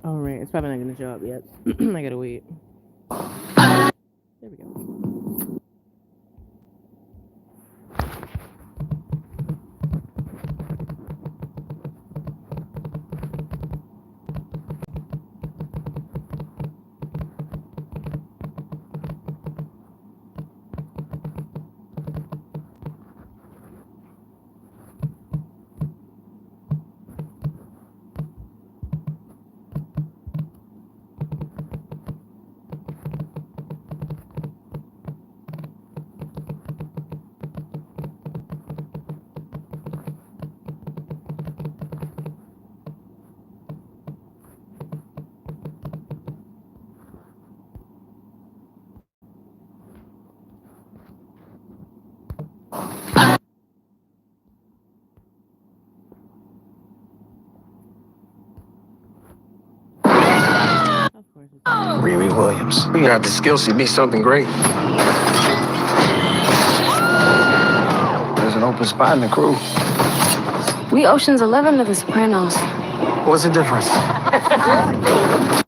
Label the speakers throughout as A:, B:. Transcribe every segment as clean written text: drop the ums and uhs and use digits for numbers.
A: Alright, it's probably not gonna show up yet. I gotta wait. There we go. Of course it's
B: Riri Williams. You got the skills to be something great. There's an open spot in the crew.
C: We Ocean's 11 to The Sopranos.
B: What's the difference?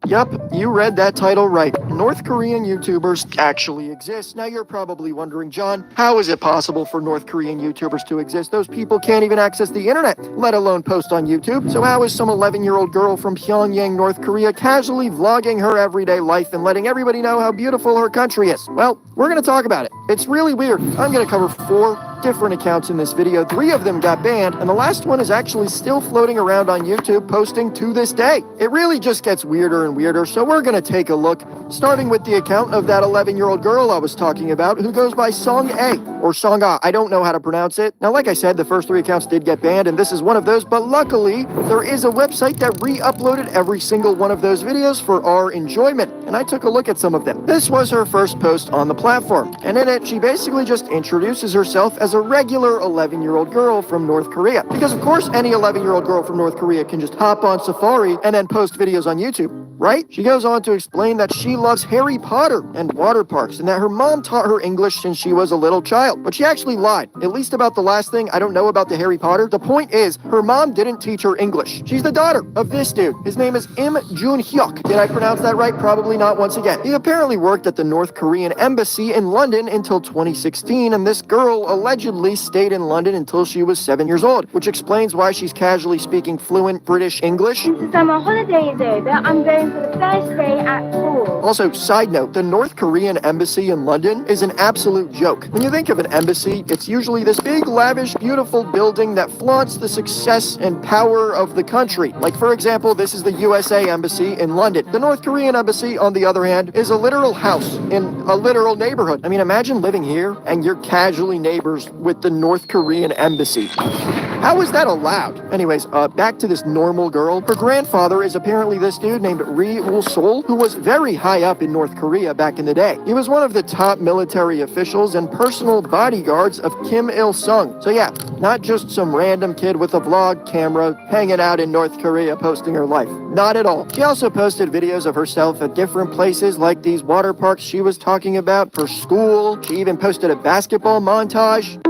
D: Yup, you read that title right. North Korean YouTubers actually exist. Now you're probably wondering, John, how is it possible for North Korean YouTubers to exist? Those people can't even access the internet, let alone post on YouTube. So how is some 11-year-old girl from Pyongyang, North Korea, casually vlogging her everyday life and letting everybody know how beautiful her country is? Well, we're going to talk about it. It's really weird. I'm going to cover 4 different accounts in this video. 3 of them got banned, and the last one is actually still floating around on YouTube, posting to this day. It really just gets weirder and weirder, so we're going to take a look, starting with the account of that 11-year-old girl I was talking about, who goes by Song A, or Song A. I don't know how to pronounce it. Now, like I said, the first 3 accounts did get banned, and this is one of those, but luckily, there is a website that re-uploaded every single one of those videos for our enjoyment, and I took a look at some of them. This was her first post on the platform, and in it, she basically just introduces herself as a regular 11-year-old girl from North Korea. Because, of course, any 11-year-old girl from North Korea can just hop on Safari and then post videos on YouTube, right? She goes on to explain that she loves Harry Potter and water parks, and that her mom taught her English since she was a little child. But she actually lied, at least about the last thing. I don't know about the Harry Potter. The point is, her mom didn't teach her English. She's the daughter of this dude. His name is Im Jun-hyuk. Did I pronounce that right? Probably not once again. He apparently worked at the North Korean embassy in London until 2016, and this girl allegedly stayed in London until she was 7 years old, which explains why she's casually speaking fluent British English.
E: This is summer holiday is over. I'm going for the first day at school.
D: Also, side note, the North Korean embassy in London is an absolute joke. When you think of an embassy, it's usually this big, lavish, beautiful building that flaunts the success and power of the country. Like, for example, this is the USA Embassy in London. The North Korean embassy, on the other hand, is a literal house in a literal neighborhood. I mean, imagine living here and you're casually neighbors with the North Korean embassy. How is that allowed? Anyways, back to this normal girl. Her grandfather is apparently this dude named Ri Ul-sol, who was very high up in North Korea back in the day. He was one of the top military officials and personal bodyguards of Kim Il-sung. So yeah, not just some random kid with a vlog camera hanging out in North Korea posting her life. Not at all. She also posted videos of herself at different places like these water parks she was talking about, for school. She even posted a basketball montage.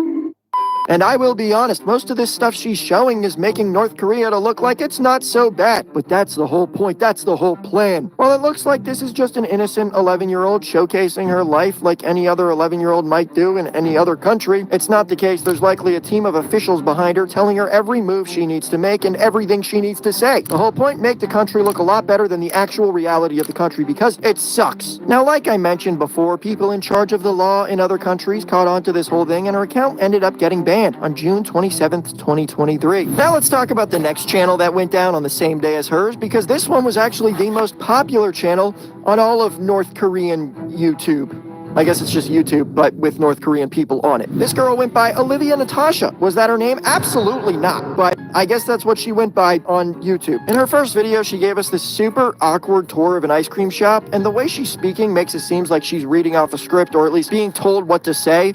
D: And I will be honest, most of this stuff she's showing is making North Korea to look like it's not so bad. But that's the whole point. That's the whole plan. While it looks like this is just an innocent 11-year-old showcasing her life like any other 11-year-old might do in any other country, it's not the case. There's likely a team of officials behind her telling her every move she needs to make and everything she needs to say. The whole point, make the country look a lot better than the actual reality of the country, because it sucks. Now, like I mentioned before, people in charge of the law in other countries caught on to this whole thing, and her account ended up getting banned on June 27th, 2023. Now let's talk about the next channel that went down on the same day as hers, because this one was actually the most popular channel on all of North Korean YouTube. I guess it's just YouTube, but with North Korean people on it. This girl went by Olivia Natasha. Was that her name? Absolutely not, but I guess that's what she went by on YouTube. In her first video, she gave us this super awkward tour of an ice cream shop, and the way she's speaking makes it seem like she's reading off a script, or at least being told what to say.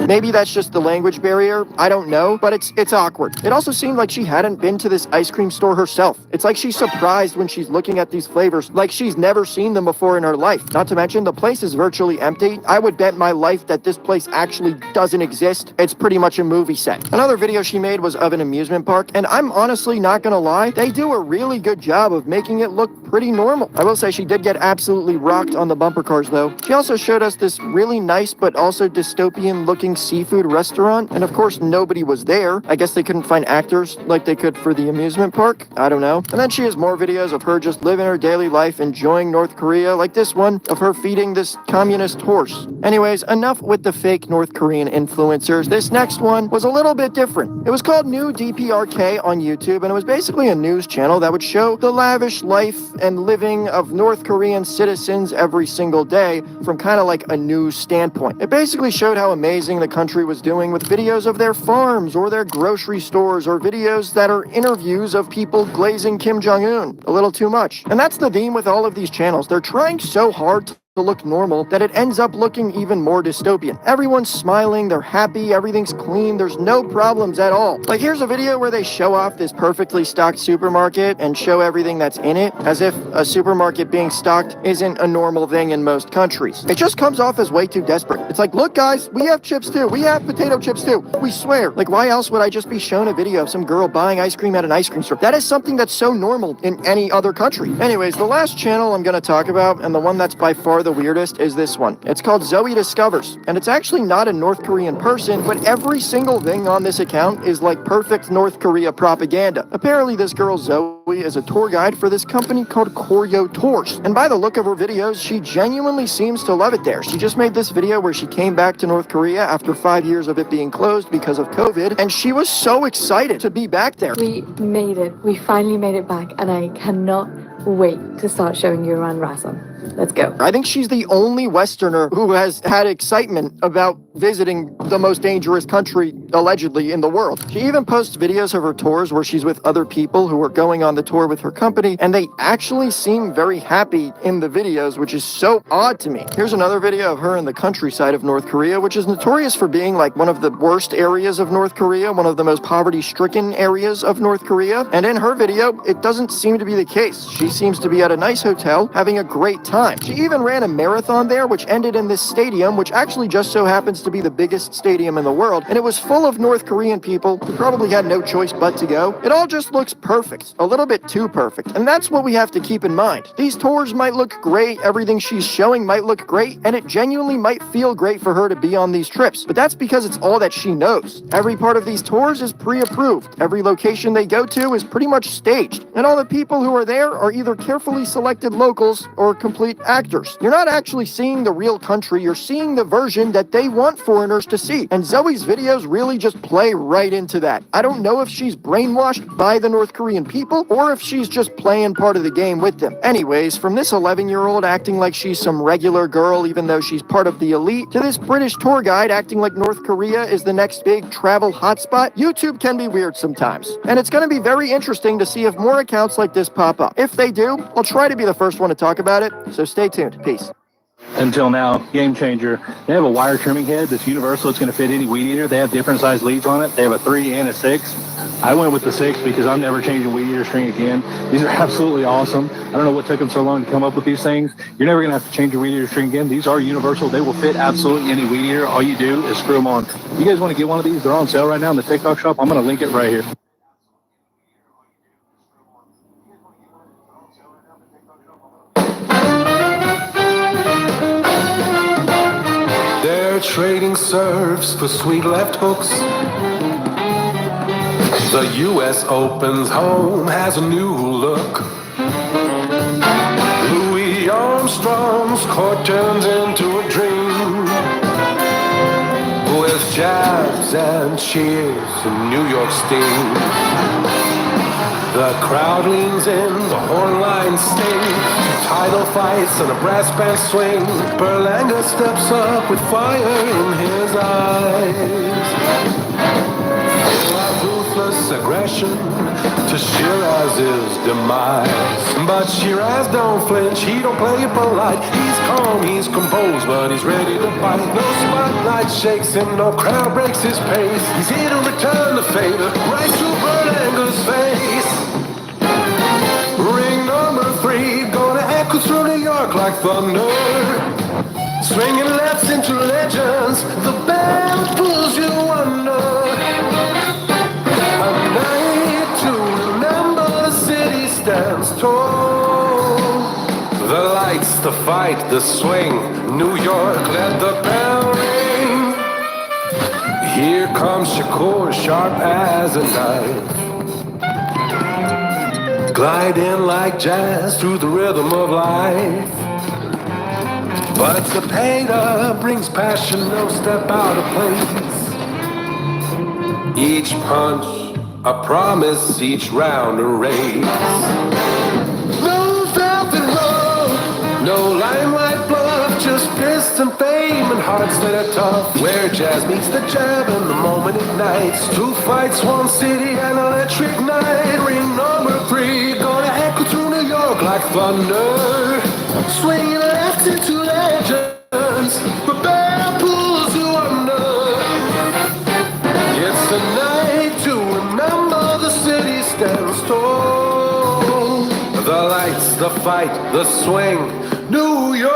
D: Maybe that's just the language barrier, I don't know, but it's awkward. It also seemed like she hadn't been to this ice cream store herself. It's like she's surprised when she's looking at these flavors, like she's never seen them before in her life. Not to mention, the place is virtually empty. I would bet my life that this place actually doesn't exist. It's pretty much a movie set. Another video she made was of an amusement park, and I'm honestly not gonna lie, they do a really good job of making it look pretty normal. I will say she did get absolutely rocked on the bumper cars though. She also showed us this really nice but also dystopian looking seafood restaurant, and of course nobody was there. I guess they couldn't find actors like they could for the amusement park. I don't know. And then she has more videos of her just living her daily life, enjoying North Korea, like this one of her feeding this communist horse. Anyways, enough with the fake North Korean influencers. This next one was a little bit different. It was called New DPRK on YouTube, and it was basically a news channel that would show the lavish life and living of North Korean citizens every single day from kind of like a news standpoint. It basically showed how amazing the country was doing with videos of their farms or their grocery stores, or videos that are interviews of people glazing Kim Jong-un. A little too much. And that's the theme with all of these channels. They're trying so hard to look normal that it ends up looking even more dystopian. Everyone's smiling, they're happy, everything's clean, there's no problems at all. Like, here's a video where they show off this perfectly stocked supermarket and show everything that's in it, as if a supermarket being stocked isn't a normal thing in most countries. It just comes off as way too desperate. It's like, look guys, we have chips too, we have potato chips too, we swear. Like, why else would I just be shown a video of some girl buying ice cream at an ice cream store? That is something that's so normal in any other country. Anyways, the last channel I'm gonna talk about, and the one that's by far the weirdest, is this one. It's called Zoe Discovers, and it's actually not a North Korean person, but every single thing on this account is like perfect North Korea propaganda. Apparently this girl Zoe is a tour guide for this company called Koryo Tours, and by the look of her videos, she genuinely seems to love it there. She just made this video where she came back to North Korea after 5 years of it being closed because of COVID, and she was so excited to be back there.
C: We made it. We finally made it back, and I cannot wait to start showing you around Rasom. Let's go.
D: I think she's the only Westerner who has had excitement about visiting the most dangerous country, allegedly, in the world. She even posts videos of her tours where she's with other people who are going on the tour with her company, and they actually seem very happy in the videos, which is so odd to me. Here's another video of her in the countryside of North Korea, which is notorious for being like one of the worst areas of North Korea, one of the most poverty-stricken areas of North Korea, and in her video, it doesn't seem to be the case. She seems to be at a nice hotel, having a great time. She even ran a marathon there, which ended in this stadium, which actually just so happens to be the biggest stadium in the world, and it was full of North Korean people who probably had no choice but to go. It all just looks perfect, a little bit too perfect, and that's what we have to keep in mind. These tours might look great, everything she's showing might look great, and it genuinely might feel great for her to be on these trips, but that's because it's all that she knows. Every part of these tours is pre-approved. Every location they go to is pretty much staged, and all the people who are there are either carefully selected locals or complete actors. You're not actually seeing the real country, you're seeing the version that they want foreigners to see. And Zoe's videos really just play right into that. I don't know if she's brainwashed by the North Korean people or if she's just playing part of the game with them. Anyways, from this 11-year-old acting like she's some regular girl even though she's part of the elite, to this British tour guide acting like North Korea is the next big travel hotspot, YouTube can be weird sometimes. And it's going to be very interesting to see if more accounts like this pop up. If they do, I'll try to be the first one to talk about it, so stay tuned. Peace.
F: Until now, game changer. They have a wire trimming head that's universal. It's going to fit any weed eater. They have different size leads on it. They have a 3 and a 6. I went with the 6 because I'm never changing weed eater string again. These are absolutely awesome. I don't know what took them so long to come up with these things. You're never going to have to change your weed eater string again. These are universal. They will fit absolutely any weed eater. All you do is screw them on. You guys want to get one of these? They're on sale right now in the TikTok shop. I'm going to link it right here.
G: They're trading serves for sweet left hooks. The U.S. Open's home has a new look. Louis Armstrong's court turns into a dream, with jabs and cheers and New York steam. The crowd leans in, the horn lines sing, title fights and a brass band swing. Berlanga steps up with fire in his eyes. Ruthless aggression to Shiraz's demise. But Shiraz don't flinch, he don't play it polite. He's calm, he's composed, but he's ready to fight. No spotlight shakes him, no crowd breaks his pace. He's here to return the favor right to Berlanger's face. Ring number 3, gonna echo through New York like thunder. Swinging lefts into legends, the band pulls you under. A night to remember, the city stands tall. The lights, the fight, the swing, New York, let the bell ring. Here comes Shakur, sharp as a knife. Gliding like jazz through the rhythm of life. But the painter brings passion, no step out of place. Each punch, a promise, each round a race. No velvet road, no limelight bluff, just fist and fame and hearts that are tough. Where jazz meets the jab and the moment ignites. 2 fights, 1 city, an electric night. Ring number 3, gonna echo through New York like thunder. Swinging left into legends, the bell pulls you under. It's a night to remember, the city stands tall. The lights, the fight, the swing, New York,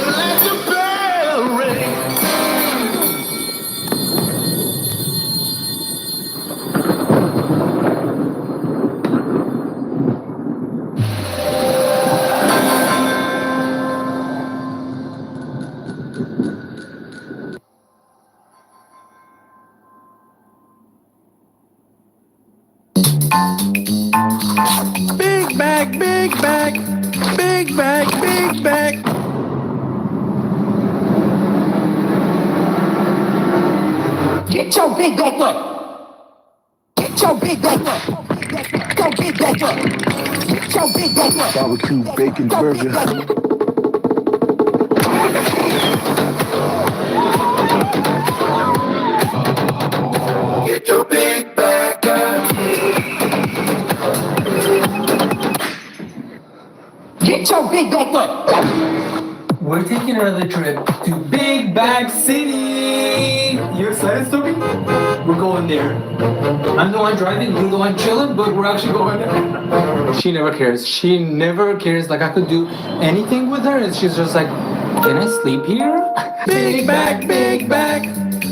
G: let the bell ring.
A: Big bag, big bag, big bag, big bag.
H: Get your big back up. Get your big back up. Go big back up. Get your big back up.
B: Barbecue bacon burger.
G: Get your big back up.
H: Get your big back up.
I: We're taking another trip to Big Bag City. You excited, Toby? We're going there. I'm the one driving, you're the one chilling, but we're actually going there. She never cares. She never cares. Like, I could do anything with her, and she's just like, can I sleep here?
A: Big bag, big bag,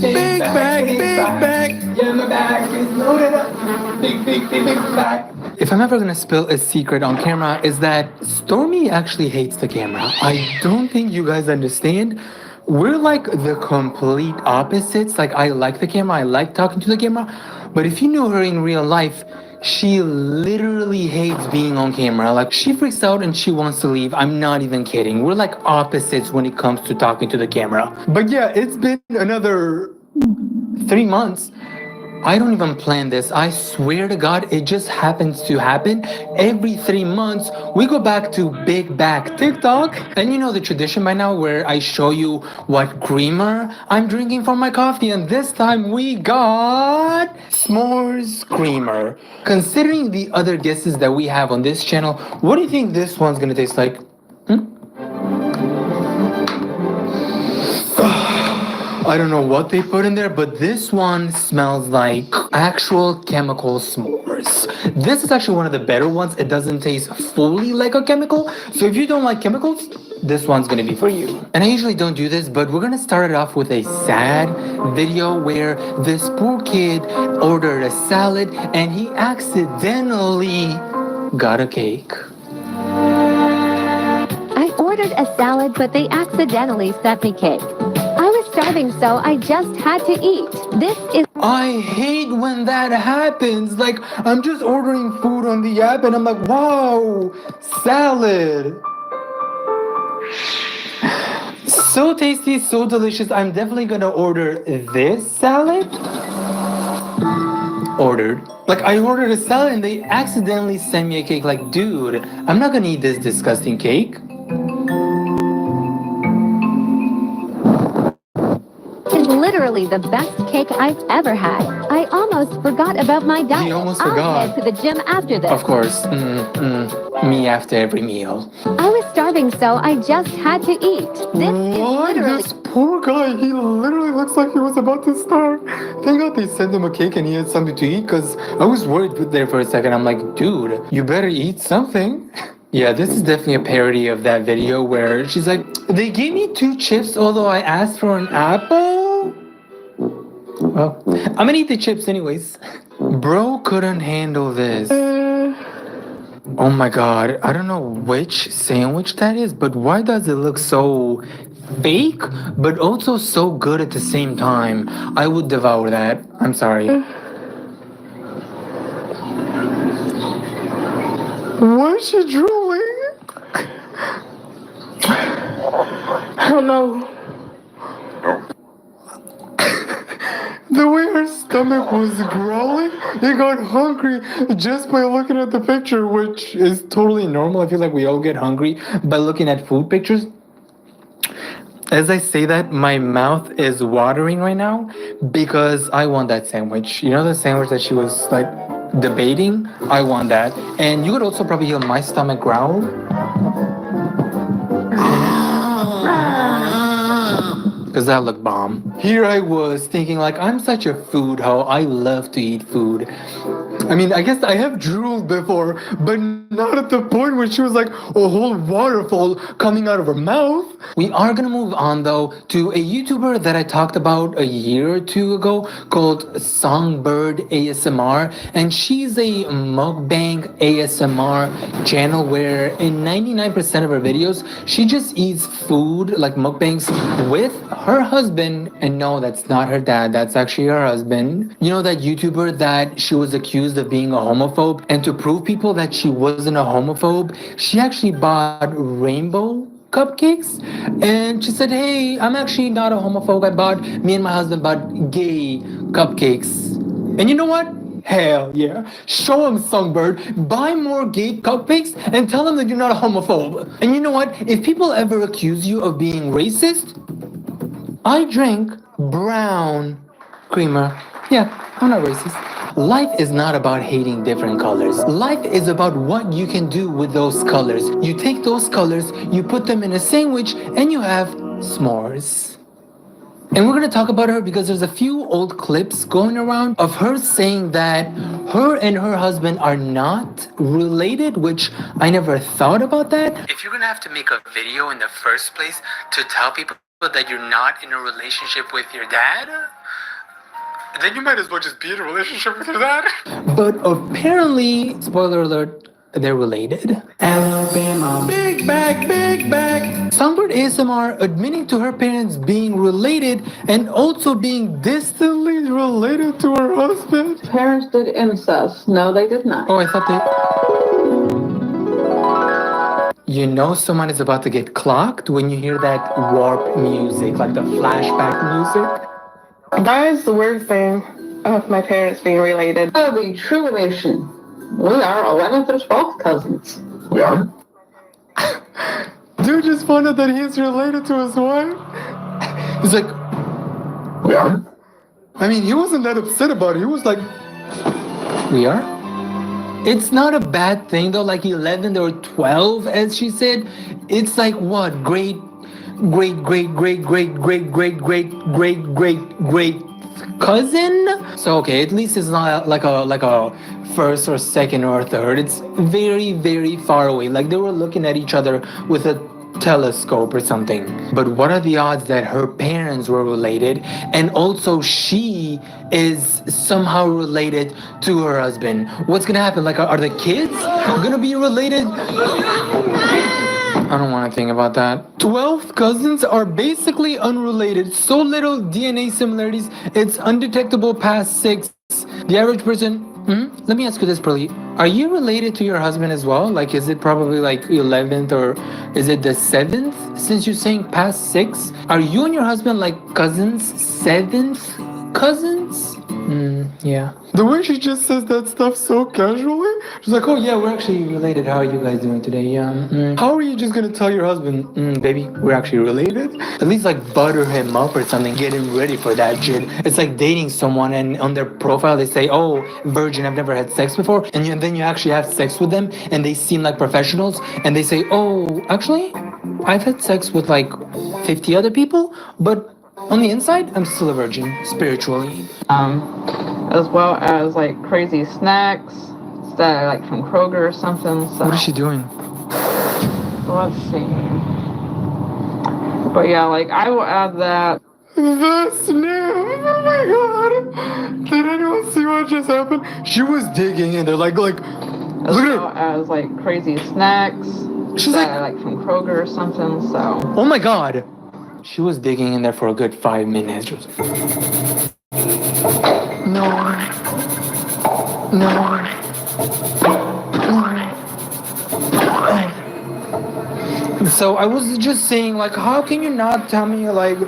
A: big bag, big bag.
I: Yeah, my bag is loaded up. Big bag. If I'm ever gonna spill a secret on camera, is that Stormy actually hates the camera. I don't think you guys understand. We're like the complete opposites. Like, I like the camera, I like talking to the camera, but if you know her in real life, she literally hates being on camera. Like, she freaks out and she wants to leave. I'm not even kidding. We're like opposites when it comes to talking to the camera. But yeah, it's been another 3 months. I don't even plan this. I swear to God, it just happens to happen. Every 3 months, we go back to Big Bag TikTok. And you know the tradition by now where I show you what creamer I'm drinking for my coffee. And this time we got s'mores creamer. Considering the other guesses that we have on this channel, what do you think this one's gonna taste like? I don't know what they put in there, but this one smells like actual chemical s'mores. This is actually one of the better ones. It doesn't taste fully like a chemical. So if you don't like chemicals, this one's gonna be for you. And I usually don't do this, but we're gonna start it off with a sad video where this poor kid ordered a salad and he accidentally got a cake.
J: I ordered a salad, but they accidentally sent me cake. I was starving, so I just had to eat. This is...
I: I hate when that happens. Like, I'm just ordering food on the app and I'm like, wow, salad. So tasty, so delicious. I'm definitely gonna order this salad. Ordered. Like, I ordered a salad and they accidentally sent me a cake. Like, dude, I'm not gonna eat this disgusting cake.
J: Is literally the best cake I've ever had. I almost forgot about my diet.
I: He almost
J: I'll
I: forgot.
J: head to the gym after this.
I: Of course. Me after every meal.
J: I was starving, so I just had to eat. This is
I: What?
J: literally...
I: This poor guy, he literally looks like he was about to starve. Thank God they sent him a cake and he had something to eat, because I was worried there for a second. I'm like, dude, you better eat something. Yeah, this is definitely a parody of that video where she's like, they gave me 2 chips, although I asked for an apple. Well, I'm gonna eat the chips anyways. Bro couldn't handle this. Oh my god, I don't know which sandwich that is, but why does it look so fake, but also so good at the same time? I would devour that. I'm sorry. Why is she drooling?
C: I don't know.
I: The way her stomach was growling, it got hungry just by looking at the picture, which is totally normal. I feel like we all get hungry by looking at food pictures. As I say that, my mouth is watering right now because I want that sandwich. You know the sandwich that she was like debating? I want that. And you could also probably hear my stomach growl. Because that looked bomb. Here I was thinking like, I'm such a food hoe. I love to eat food. I mean, I guess I have drooled before, but not at the point where she was like a whole waterfall coming out of her mouth. We are gonna move on though to a YouTuber that I talked about a year or 2 ago called Songbird ASMR, and she's a mukbang ASMR channel where in 99% of her videos she just eats food like mukbangs with her husband. And no, that's not her dad, that's actually her husband. You know that YouTuber that she was accused of being a homophobe, and to prove people that she wasn't a homophobe, she actually bought rainbow cupcakes, and she said, hey, I'm actually not a homophobe. Me and my husband bought gay cupcakes. And you know what? Hell yeah. Show them, Songbird. Buy more gay cupcakes and tell them that you're not a homophobe. And you know what? If people ever accuse you of being racist, I drink brown creamer. Yeah, I'm not racist. Life is not about hating different colors. Life is about what you can do with those colors. You take those colors, you put them in a sandwich, and you have s'mores. And we're gonna talk about her because there's a few old clips going around of her saying that her and her husband are not related, which I never thought about that. If you're gonna have to make a video in the first place to tell people that you're not in a relationship with your dad, then you might as well just be in a relationship with your dad. But apparently, spoiler alert, they're related.
A: Alabama. Big bag, big bag.
I: Songbird ASMR admitting to her parents being related and also being distantly related to her husband.
C: Parents did incest. No, they did not.
I: Oh, I thought they... You know someone is about to get clocked when you hear that warp music, like the flashback music.
C: That is the weird thing of my parents being related. Oh, the true relation. We are 11th or 12th cousins.
B: We are?
I: Dude just found out that he's related to his wife. He's like,
B: We are?
I: I mean, he wasn't that upset about it. He was like, we are? It's not a bad thing though, like 11 or 12, as she said. It's like what? Great cousin. So okay, at least it's not like a first or second or third. It's very far away, like they were looking at each other with a telescope or something. But what are the odds that her parents were related, and also she is somehow related to her husband? What's gonna happen? Like, are the kids gonna be related? I don't want to think about that. 12 cousins are basically unrelated. So little DNA similarities, it's undetectable past 6. The average person... Let me ask you this, Pearly. Are you related to your husband as well? Like, is it probably like 11th or is it the 7th? Since you're saying past 6, are you and your husband like cousins? 7th cousins? Yeah. The way she just says that stuff so casually. She's like, oh yeah, we're actually related. How are you guys doing today? Yeah. How are you just gonna tell your husband, baby, we're actually related? At least like butter him up or something, get him ready for that shit. It's like dating someone and on their profile they say, oh, virgin, I've never had sex before. And then you actually have sex with them and they seem like professionals and they say, oh, actually, I've had sex with like 50 other people, but on the inside, I'm still a virgin, spiritually.
C: As well as like crazy snacks that are like from Kroger or something. So
I: What is she doing?
C: let's see. But yeah, like I will add that.
I: The snap! Oh my god! Did anyone see what just happened? She was digging and they're like,
C: As
I: look
C: well as like crazy snacks
I: She's
C: that
I: like,
C: are like from Kroger or something. So
I: oh my god! She was digging in there for a good 5 minutes. She was like, no. No. So I was just saying, like, how can you not tell me, like,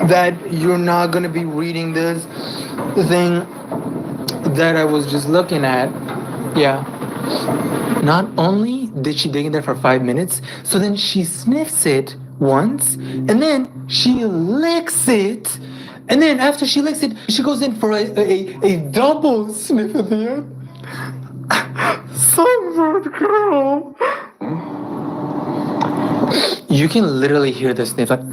I: that you're not gonna be reading this thing that I was just looking at? Yeah. Not only did she dig in there for 5 minutes, so then she sniffs it once, and then she licks it, and then after she licks it, she goes in for a double sniff at the end. Sunbird girl. You can literally hear the sniff. Like,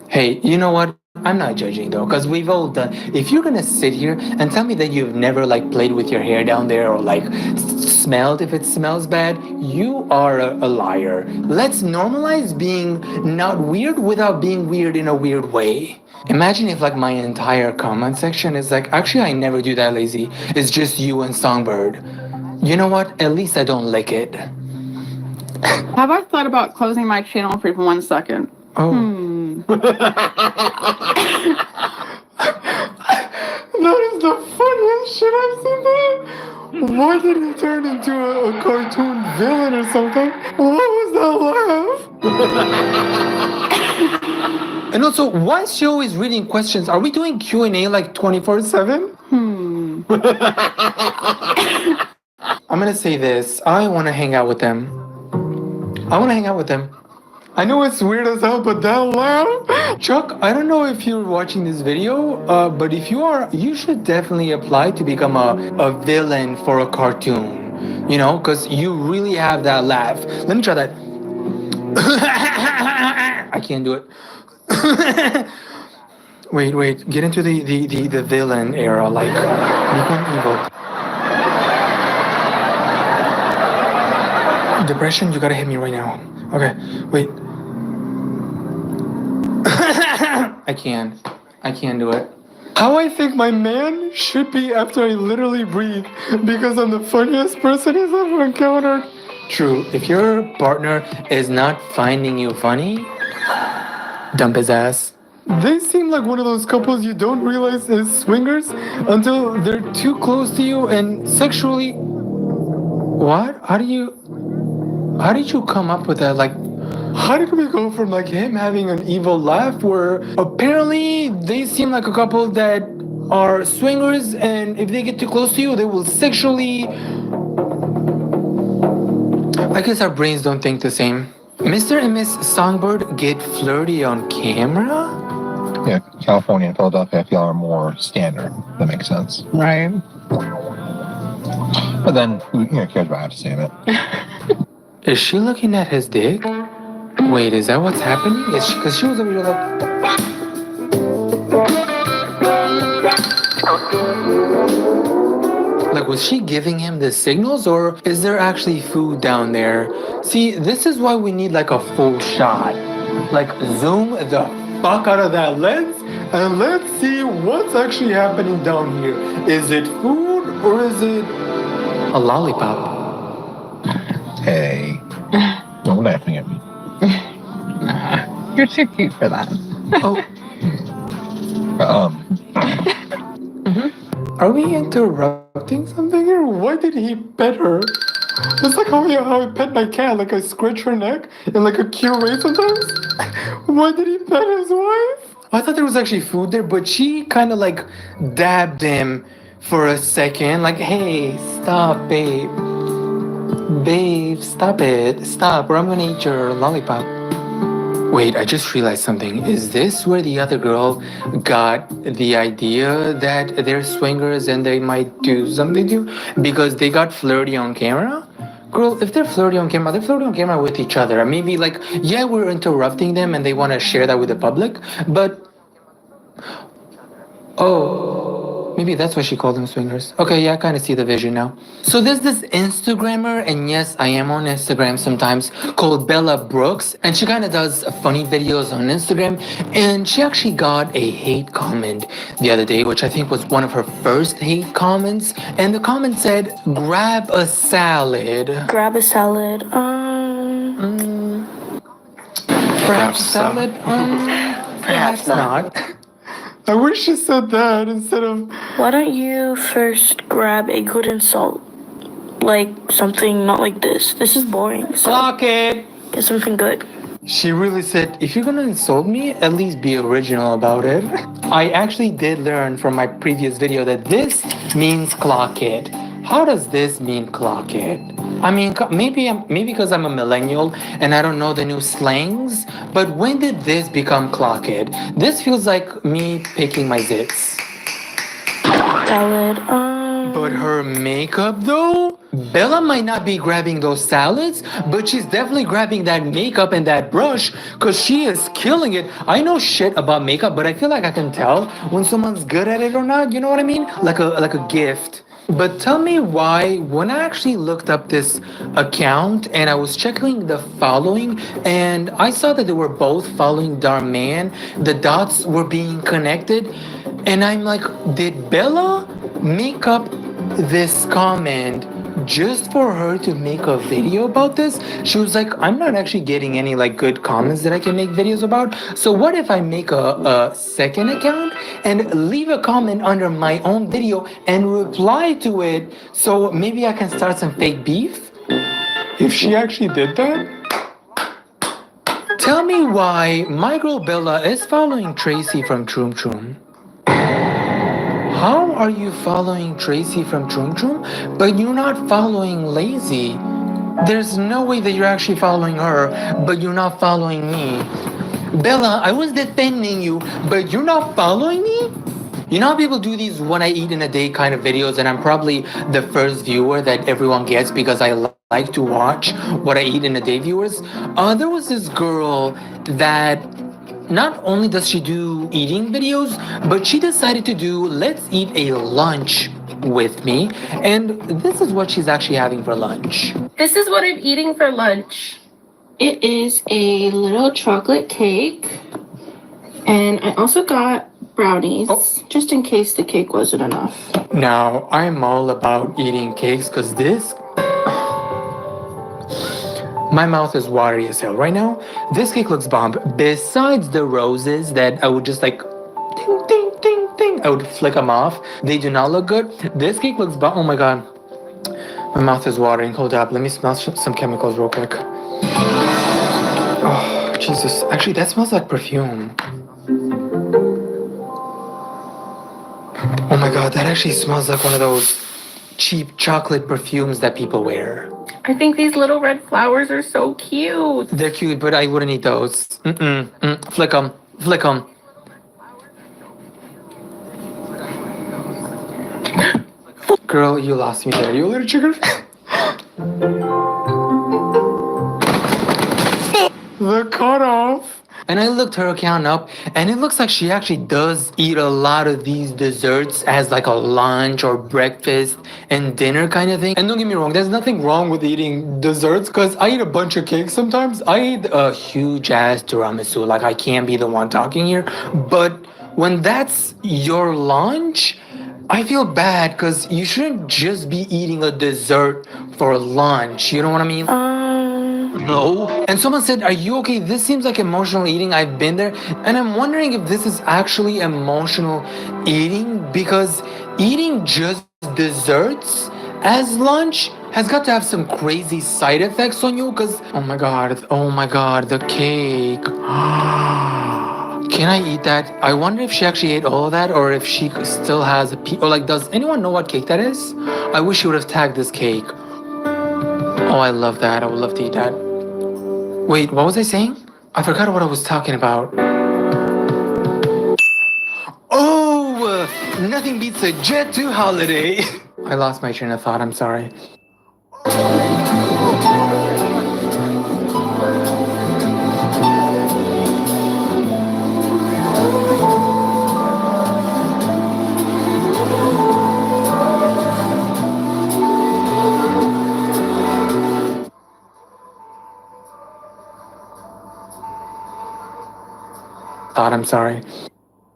I: hey, you know what? I'm not judging though, because we've all done. If you're gonna sit here and tell me that you've never like played with your hair down there or like smelled if it smells bad, you are a liar. Let's normalize being not weird without being weird in a weird way. Imagine if like my entire comment section is like, actually I never do that, lazy. It's just you and Songbird. You know what? At least I don't lick it.
K: Have I thought about closing my channel for even 1 second?
I: Oh. That is the funniest shit I've seen there. Why did he turn into a cartoon villain or something? What was that laugh? And also, why is she always reading questions? Are we doing Q&A like 24/7? I'm gonna say this. I want to hang out with them. I know it's weird as hell, but that laugh. Chuck, I don't know if you're watching this video, but if you are, you should definitely apply to become a villain for a cartoon. You know, because you really have that laugh. Let me try that. I can't do it. Wait. Get into the villain era, like become evil. Depression, you gotta hit me right now. Okay, wait. I can't do it. How I think my man should be after I literally breathe, because I'm the funniest person he's ever encountered. True, if your partner is not finding you funny, dump his ass. They seem like one of those couples you don't realize is swingers until they're too close to you and sexually... What? How did you come up with that? Like, how did we go from like him having an evil laugh where apparently they seem like a couple that are swingers and if they get too close to you, they will sexually... I guess our brains don't think the same. Mr. and Miss Songbird get flirty on camera?
B: Yeah, California and Philadelphia, I feel, are more standard. That makes sense.
K: Right.
B: But then, who cares about how to say it?
I: Is she looking at his dick? Wait, is that what's happening? Is she, because she was over here like... Like, was she giving him the signals or is there actually food down there? See, this is why we need like a full shot. Like, zoom the fuck out of that lens and let's see what's actually happening down here. Is it food or is it a lollipop?
B: Hey, don't laughing at me.
K: Nah, you're too cute for that.
I: Oh. Are we interrupting something here? Why did he pet her? It's like how I pet my cat, like I scratch her neck in like a cute way sometimes. Why did he pet his wife? I thought there was actually food there, but she kind of like dabbed him for a second, like, hey, stop, babe. Babe, stop it. Stop, or I'm gonna eat your lollipop. Wait, I just realized something. Is this where the other girl got the idea that they're swingers and they might do something to? Because they got flirty on camera? Girl, if they're flirty on camera, they're flirty on camera with each other. Maybe like, yeah, we're interrupting them and they want to share that with the public, but oh, maybe that's why she called them swingers. Okay, yeah, I kind of see the vision now. So there's this Instagrammer, and yes, I am on Instagram sometimes, called Bella Brooks, and she kind of does funny videos on Instagram, and she actually got a hate comment the other day, which I think was one of her first hate comments, and the comment said, grab a salad.
L: Grab a salad.
I: Perhaps salad? Perhaps not. I wish she said that instead of...
L: Why don't you first grab a good insult? Like something not like this. This is boring. So
I: Clock it!
L: get something good.
I: She really said, if you're gonna insult me, at least be original about it. I actually did learn from my previous video that this means clock it. How does this mean clock it? I mean, maybe because I'm a millennial and I don't know the new slangs, but when did this become clock it? This feels like me picking my zits.
L: Salad.
I: But her makeup though? Bella might not be grabbing those salads, but she's definitely grabbing that makeup and that brush because she is killing it. I know shit about makeup, but I feel like I can tell when someone's good at it or not. You know what I mean? Like a gift. But tell me why, when I actually looked up this account and I was checking the following and I saw that they were both following Darman, the dots were being connected. And I'm like, did Bella make up this comment just for her to make a video about this? She was like, I'm not actually getting any like good comments that I can make videos about. So what if I make a second account and leave a comment under my own video and reply to it so maybe I can start some fake beef? If she actually did that? Tell me why my girl Bella is following Tracy from Troom Troom. How are you following Tracy from Troom Troom, but you're not following Lazy? There's no way that you're actually following her, but you're not following me. Bella, I was defending you, but you're not following me? You know how people do these what I eat in a day kind of videos, and I'm probably the first viewer that everyone gets because I like to watch what I eat in a day viewers? There was this girl that not only does she do eating videos, but she decided to do let's eat a lunch with me. And this is what she's actually having for lunch.
M: This is what I'm eating for lunch. It is a little chocolate cake. And I also got brownies, just in case the cake wasn't enough.
I: Now, I'm all about eating cakes because this... My mouth is watery as hell right now. This cake looks bomb. Besides the roses that I would just like, ding, ding, ding, ding, I would flick them off. They do not look good. This cake looks bomb. Oh my God. My mouth is watering. Hold up. Let me smell some chemicals real quick. Oh, Jesus. Actually, that smells like perfume. Oh my God. That actually smells like one of those cheap chocolate perfumes that people wear.
M: I think these little red flowers are so cute.
I: They're cute, but I wouldn't eat those. Flick them. Flick them. Girl, you lost me there. You little chicken. The cutoff. And I looked her account up, and it looks like she actually does eat a lot of these desserts as like a lunch or breakfast and dinner kind of thing. And don't get me wrong, there's nothing wrong with eating desserts because I eat a bunch of cakes sometimes. I eat a huge ass tiramisu, like I can't be the one talking here. But when that's your lunch, I feel bad because you shouldn't just be eating a dessert for lunch. You know what I mean? No. And someone said, are you okay? This seems like emotional eating. I've been there. And I'm wondering if this is actually emotional eating because eating just desserts as lunch has got to have some crazy side effects on you because, oh my God, the cake. Can I eat that? I wonder if she actually ate all of that or if she still has a piece. Or like, does anyone know what cake that is? I wish she would have tagged this cake. Oh, I love that. I would love to eat that. Wait, what was I saying? I forgot what I was talking about. Oh, nothing beats a Jet 2 holiday. I lost my train of thought. I'm sorry. I'm sorry.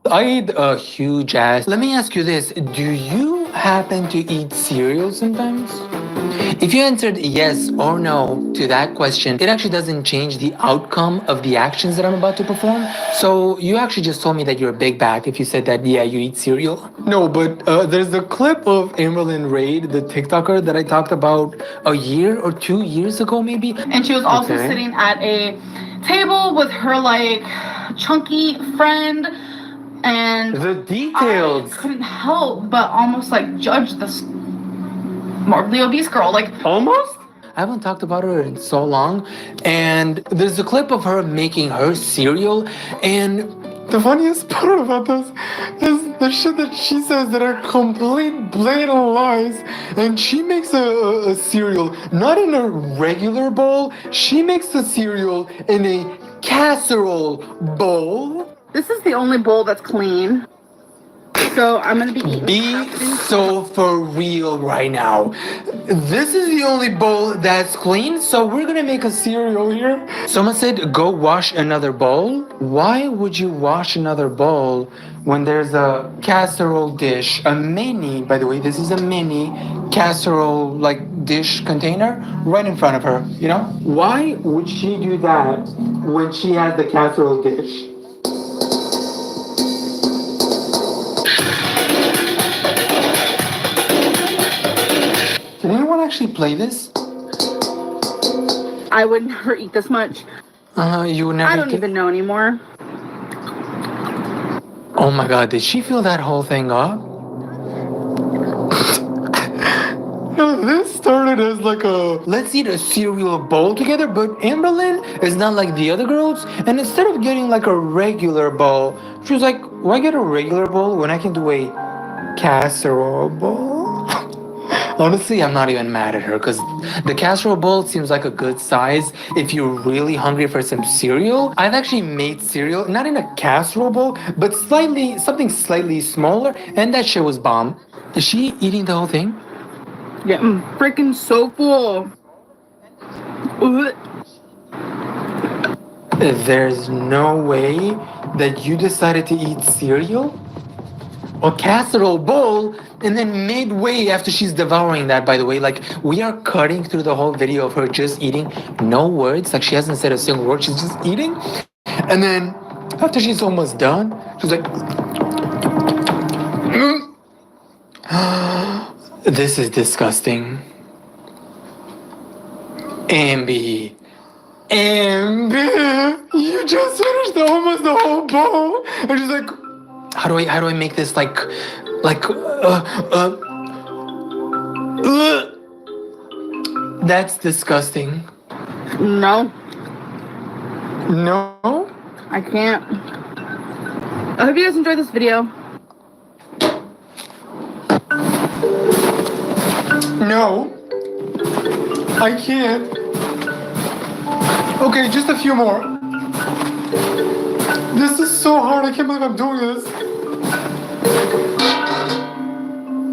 I: I eat a huge ass. Let me ask you this. Do you happen to eat cereal sometimes? If you answered yes or no to that question, it actually doesn't change the outcome of the actions that I'm about to perform. So you actually just told me that you're a big bag if you said that, yeah, you eat cereal. No, but there's a clip of Amberlyn Raid, the TikToker that I talked about a year or 2 years ago, maybe.
K: And she was also sitting at a table with her like chunky friend, and
I: the details.
K: I couldn't help but almost like judge this morbidly obese girl. Like
I: almost? I haven't talked about her in so long. And there's a clip of her making her cereal. And the funniest part about this is the shit that she says that are complete blatant lies. And she makes a cereal not in a regular bowl. She makes the cereal in a casserole bowl.
K: This is the only bowl that's clean. So I'm gonna be eating.
I: Be so for real right now. This is the only bowl that's clean, so we're gonna make a cereal here. Someone said go wash another bowl. Why would you wash another bowl when there's a casserole dish, a mini, by the way, this is a mini casserole like dish container right in front of her, you know? Why would she do that when she has the casserole dish? Can anyone actually play this?
K: I would never eat this much.
I: You would never.
K: I don't even know anymore.
I: Oh my god, did she fill that whole thing up? This started as like a let's eat a cereal bowl together, but Amberlyn is not like the other girls, and instead of getting like a regular bowl, she was like, why get a regular bowl when I can do a casserole bowl? Honestly, I'm not even mad at her because the casserole bowl seems like a good size if you're really hungry for some cereal. I've actually made cereal, not in a casserole bowl, but something slightly smaller, and that shit was bomb. Is she eating the whole thing?
K: Yeah, I'm freaking so full.
I: There's no way that you decided to eat cereal? A casserole bowl, and then midway after she's devouring that, by the way, like we are cutting through the whole video of her just eating, no words, like she hasn't said a single word, she's just eating. And then after she's almost done, she's like, this is disgusting. Ambi, you just finished almost the whole bowl. And she's like, how do I make this that's disgusting.
K: No.
I: No?
K: I can't. I hope you guys enjoyed this video.
I: No. I can't. Okay, just a few more. This is so hard. I can't believe I'm doing this.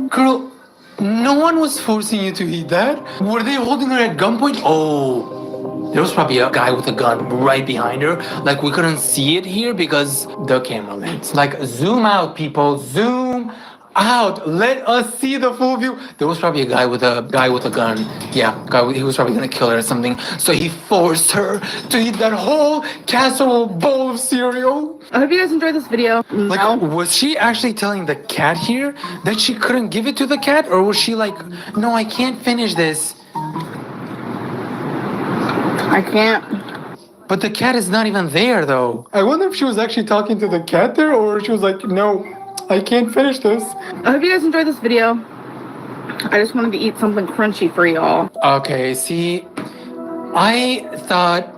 I: Girl, no one was forcing you to eat that. Were they holding her at gunpoint? Oh, there was probably a guy with a gun right behind her. Like, we couldn't see it here because the camera lens. Like, zoom out, people. Zoom out. Let us see the full view. There was probably a guy with a gun. Yeah, he was probably gonna kill her or something. So he forced her to eat that whole casserole bowl of cereal.
K: I hope you guys enjoyed this video.
I: Like, was she actually telling the cat here that she couldn't give it to the cat? Or was she like, no, I can't finish this?
K: I can't.
I: But the cat is not even there, though. I wonder if she was actually talking to the cat there, or she was like, no, I can't finish this.
K: I hope you guys enjoyed this video. I just wanted to eat something crunchy for y'all.
I: Okay, see, I thought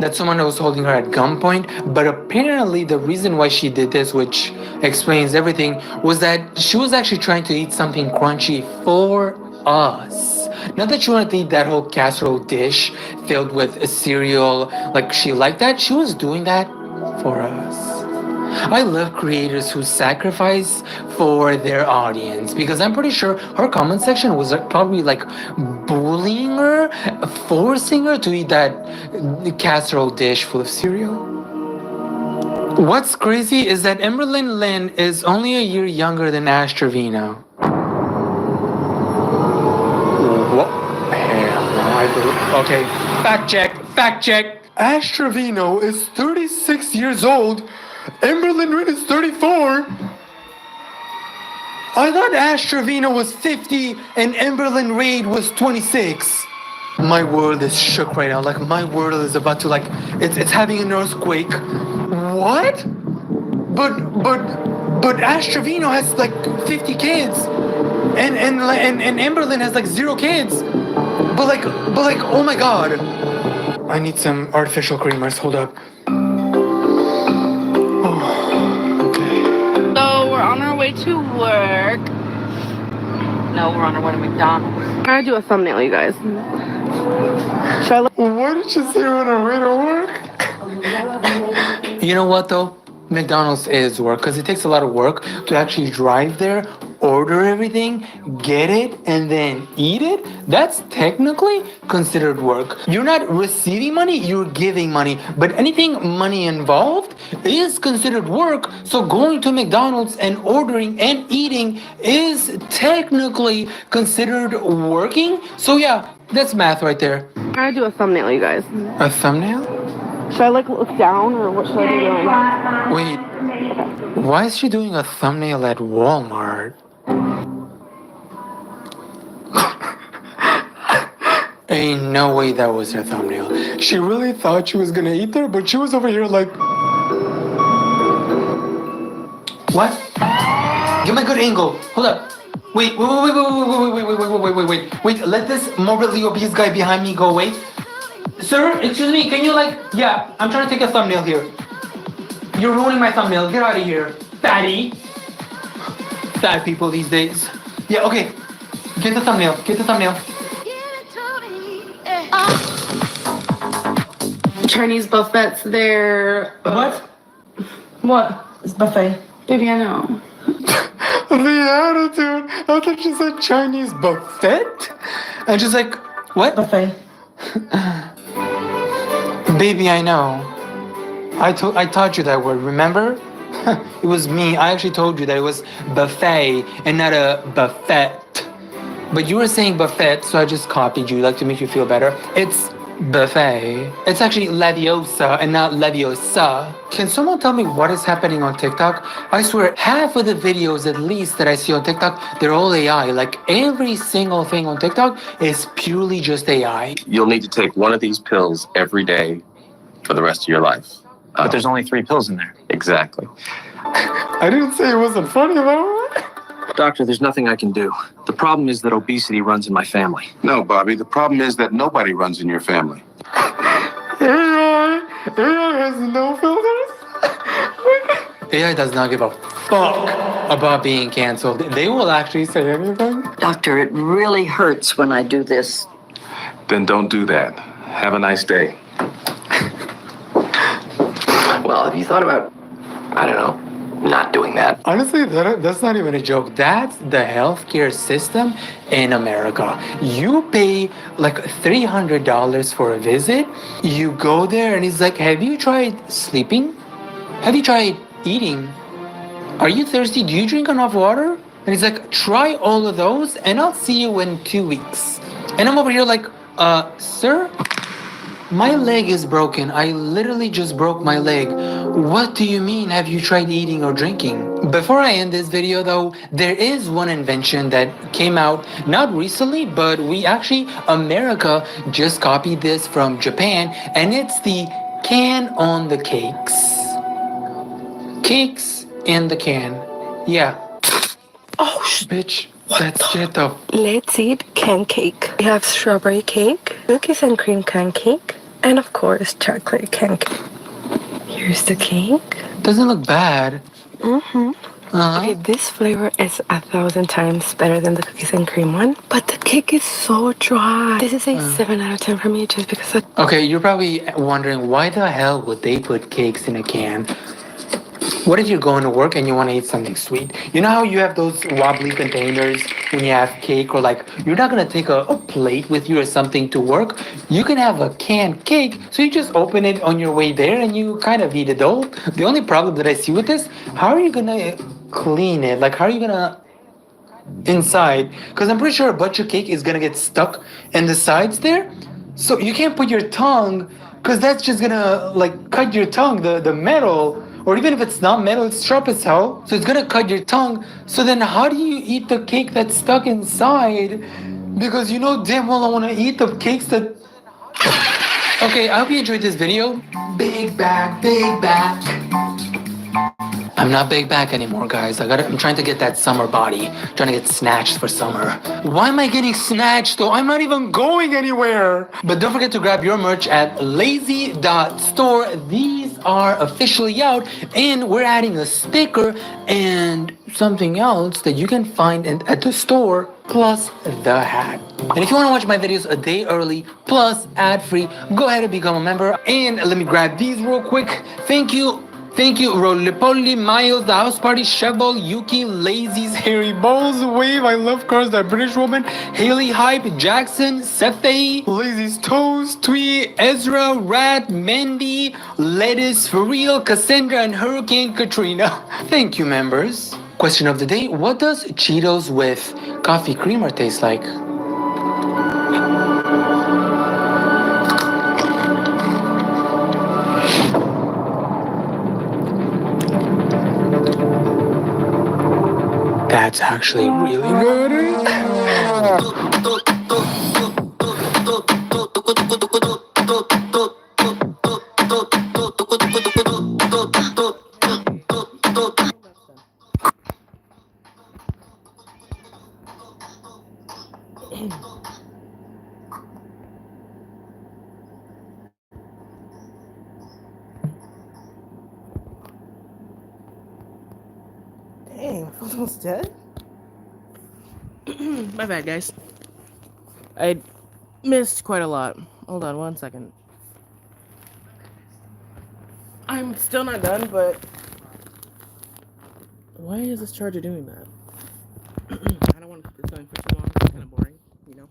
I: that someone was holding her at gunpoint, but apparently the reason why she did this, which explains everything, was that she was actually trying to eat something crunchy for us. Not that she wanted to eat that whole casserole dish filled with a cereal like she liked that. She was doing that for us. I love creators who sacrifice for their audience because I'm pretty sure her comment section was probably like bullying her, forcing her to eat that casserole dish full of cereal. What's crazy is that Emberlyn Lynn is only a year younger than Ash Trevino. What? Okay, fact check. Ash Trevino is 36 years old. Emberlyn Lynn is 34. I thought Ash Trevino was 50 and Emberlyn Reid was 26. My world is shook right now. Like my world is about to it's having an earthquake. What? But Ash Trevino has like 50 kids, and Emberlyn has like 0 kids. But like oh my god. I need some artificial creamers. Hold up.
K: So we're on our way to work. No, we're on our way to McDonald's. I gotta do a thumbnail, you guys. Should I look?
I: What did you say on our way to work? You know what though? McDonald's is work because it takes a lot of work to actually drive there, order everything, get it, and then eat it. That's technically considered work. You're not receiving money, you're giving money. But anything money involved is considered work. So going to McDonald's and ordering and eating is technically considered working. So yeah, that's math right there.
K: I gotta do a thumbnail, you guys.
I: A thumbnail?
K: Should I like look down or what should I be doing?
I: Wait, why is she doing a thumbnail at Walmart? Ain't no way that was her thumbnail. She really thought she was gonna eat there, but she was over here like... What? Give me a good angle. Hold up. Wait, let this morbidly obese guy behind me go away. Sir, excuse me, can you yeah, I'm trying to take a thumbnail here. You're ruining my thumbnail. Get out of here, fatty. Fat people these days. Yeah, okay. Get the thumbnail.
K: Chinese buffets there.
I: What?
K: What? It's buffet. Baby, I know.
I: The attitude. I thought she said Chinese buffet. And she's like, what?
K: Buffet.
I: Baby, I know. I taught you that word, remember? It was me. I actually told you that it was buffet and not a buffet. But you were saying buffet, so I just copied you, like to make you feel better. It's buffet. It's actually Leviosa and not Leviosa. Can someone tell me what is happening on TikTok? I swear, half of the videos at least that I see on TikTok, they're all AI. Like every single thing on TikTok is purely just AI.
N: You'll need to take one of these pills every day for the rest of your life.
O: But there's only 3 pills in there.
N: Exactly.
I: I didn't say it wasn't funny though.
O: Doctor, there's nothing I can do. The problem is that obesity runs in my family.
P: No, Bobby, the problem is that nobody runs in your family.
I: AI has no filters. AI does not give a fuck about being canceled. They will actually say anything.
Q: Doctor, it really hurts when I do this.
P: Then don't do that. Have a nice day.
O: Well, have you thought about, I don't know, not doing that?
I: Honestly, that's not even a joke. That's the healthcare system in America. You pay like $300 for a visit. You go there and he's like, have you tried sleeping? Have you tried eating? Are you thirsty? Do you drink enough water? And he's like, try all of those and I'll see you in 2 weeks. And I'm over here like, sir? My leg is broken. I literally just broke my leg. What do you mean, have you tried eating or drinking? Before I end this video though, there is one invention that came out not recently, but America just copied this from Japan, and it's the can on the cakes. Cakes in the can. Yeah. Oh, bitch. Let's get the...
K: Let's eat can cake. We have strawberry cake, cookies and cream can cake, and of course chocolate can cake. Here's the cake.
I: Doesn't look bad.
K: Mm-hmm. Okay, this flavor is 1,000 times better than the cookies and cream one, but the cake is so dry. This is a 7 out of 10 for me just because of...
I: Okay, you're probably wondering why the hell would they put cakes in a can? What if you're going to work and you want to eat something sweet? You know how you have those wobbly containers when you have cake, or like you're not going to take a plate with you or something to work? You can have a canned cake, so you just open it on your way there and you kind of eat it all. The only problem that I see with this, how are you going to clean it? Like, how are you going to inside? Because I'm pretty sure a bunch of cake is going to get stuck in the sides there. So you can't put your tongue, because that's just going to like cut your tongue, the metal. Or even if it's not metal, it's sharp as hell. So it's gonna cut your tongue. So then how do you eat the cake that's stuck inside? Because you know damn well I wanna eat the cakes that... Okay, I hope you enjoyed this video. Big back, big back. I'm not big back anymore, guys. I'm trying to get that summer body. Trying to get snatched for summer. Why am I getting snatched though? I'm not even going anywhere. But don't forget to grab your merch at lazy.store. These are officially out, and we're adding a sticker and something else that you can find at the store, plus the hat. And if you want to watch my videos a day early, plus ad-free, go ahead and become a member. And let me grab these real quick. Thank you, Rolipoli, Miles, The House Party, Cheval, Yuki, Lazy's, Harry Balls, Wave, I Love Cars, That British Woman, Haley Hype, Jackson, Sefe, Lazy's Toes, Twee, Ezra, Rat, Mandy, Lettuce, For Real, Cassandra, and Hurricane Katrina. Thank you, members. Question of the day, what does Cheetos with coffee creamer taste like? That's actually really good.
R: Dang, I'm almost dead? My bad, guys. I missed quite a lot. Hold on one second. I'm still not done, but... Why is this charger doing that? I don't want to keep this going for too long. It's kind of boring, you know?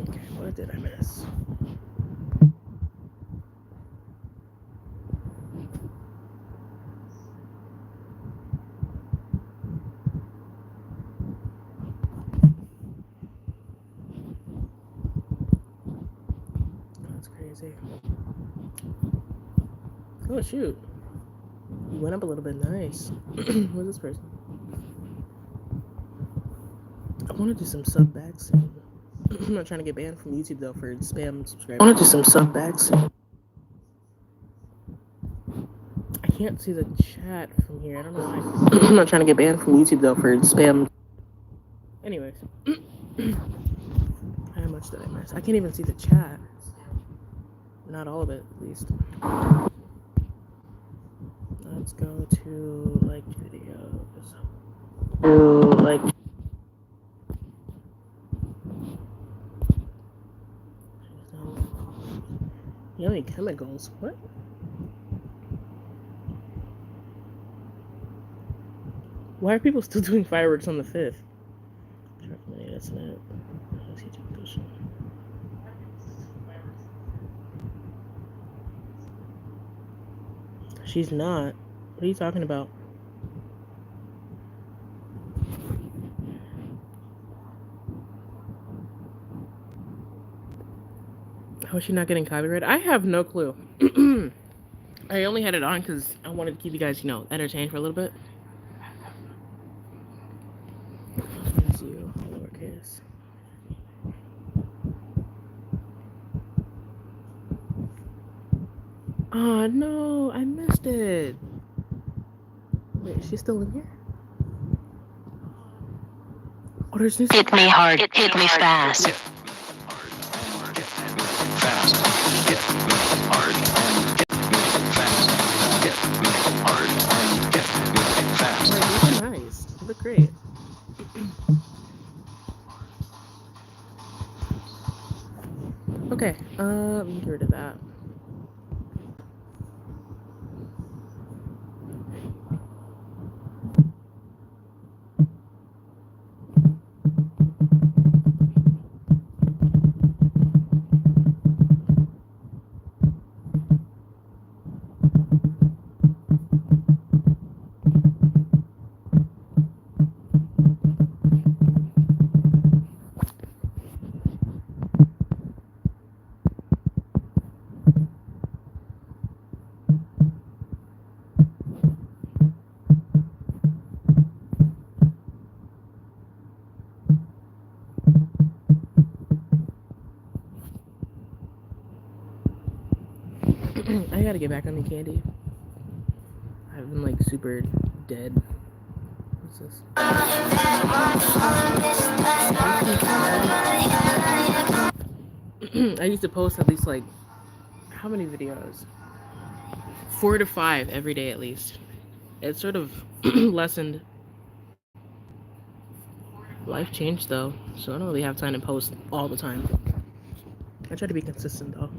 R: Okay, what did I miss? That's crazy. Oh, shoot. You went up a little bit. Nice. Who's this person? I want to do some sub backs soon. I'm not trying to get banned from YouTube, though, for spam subscribers. I want to do some sub backs soon. I can't see the chat from here. I don't know why. I'm not trying to get banned from YouTube, though, for spam. Anyways. How much did I miss? I can't even see the chat. Not all of it, at least. Let's go to like videos. To like. Yummy chemicals. What? Why are people still doing fireworks on the 5th? That's not. She's not. What are you talking about? How is she not getting copyrighted? I have no clue. I only had it on because I wanted to keep you guys, you know, entertained for a little bit. Lowercase. Oh no, I missed it. Wait, is she still in here? Oh, there's this.
S: Hit me hard, hit me fast.
R: These are nice. They look great. Okay, let me get rid of that. I gotta get back on the candy. I've been like super dead. What's this? I used to post at least like how many videos? 4 to 5 every day at least. It sort of lessened. Life changed though, so I don't really have time to post all the time. I try to be consistent though.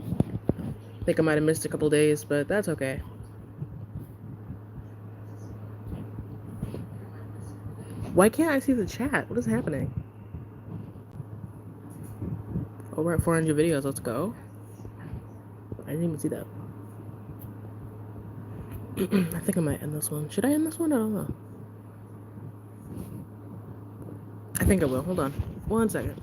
R: I think I might have missed a couple days, but that's okay. Why can't I see the chat? What is happening? Oh, we're at 400 videos. Let's go. I didn't even see that. I think I might end this one. Should I end this one? I don't know. I think I will. Hold on. 1 second.